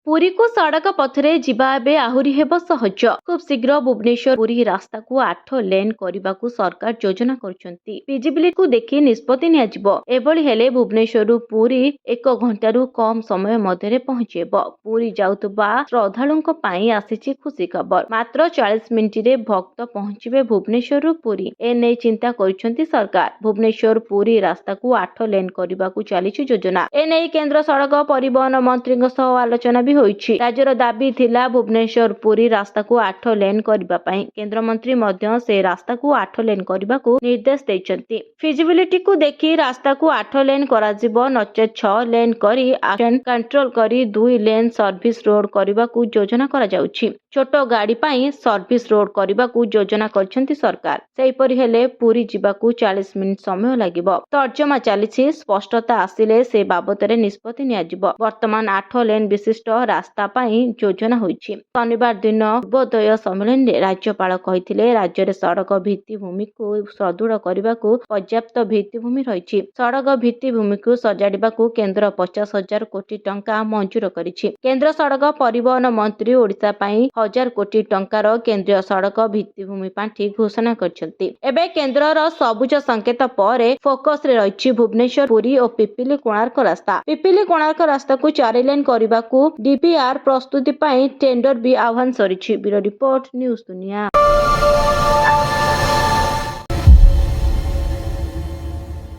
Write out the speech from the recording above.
पुरी को सड़क पथरे जिबा एबे आहुरी हेब सहज। खूब शीघ्र भुवनेश्वर पुरी रास्ता को 8 लेन करने को सरकार योजना करछंती। फिजिबिलिटी को देखि निष्पत्ति नियाजिबो। एभली हेले भुवनेश्वर पुरी 1 घंटारू कम समय मध्य पहुंचेब। पुरी जाउतबा श्रद्धालुंक पई आसीछि खुशी खबर। मात्र 40 मिनिट रे भक्त पहुंचबे भुवनेश्वर पुरी। एने चिंता करछंती सरकार। भुवनेश्वर पुरी रास्ता को 8 लेन करने को चलीछि योजना। एने केंद्र सड़क परिवहन मंत्री सह आलोचना भी होइछि। राज्यर दाबी थिला भुवनेश्वर पुरी रास्ता को 8 लेन करबा पई। केंद्र मंत्री मध्य से रास्ता को 8 लेन करबा को निर्देश दैछंती। फिजिबिलिटी को देखि रास्ता को 8 लेन कराजिबो, नचे 6 लेन करी एक्शन कंट्रोल करी 2 लेन सर्विस रोड करबा को योजना करा जाउछि। छोटो गाड़ी पई सर्विस रोड करबा को योजना करछंती सरकार। सेहिपरि हेले पुरी जिबाकू 40 मिनिट समय लागिबो। तर्जमा चलीछि, स्पष्टता आसिले से बाबतरे निष्पत्ति नियाजिबो। वर्तमान 8 लेन विशिष्ट रास्ता पई योजना होइछि। शनिवार दिन पूर्वोदय सम्मेलन में राज्यपाल कहिथिले राज्य रे सड़क भित्तिभूमि को सुदृढ़ करबा को पर्याप्त भित्तिभूमि रहिछि। सड़क भित्तिभूमि को सजाड़िबा को केंद्र 50,000 कोटी टंका मंजूर करिछि। केंद्र सड़क परिवहन मंत्री ओडिशा पई 1000 कोटी टंकार केंद्रीय सड़क भित्तिभूमि पांठी घोषणा करछंती। एबे केंद्रर सबुज संकेत परे फोकस रे रहिछि भुवनेश्वर पुरी और पिपिली कोणार्क रास्ता। पिपिली कोणार्क रास्ता को 4 लेन करबा को डीपीआर प्रस्तुति पई टेंडर भी आह्वान सरिछि। ब्यूरो रिपोर्ट, न्यूज दुनिया।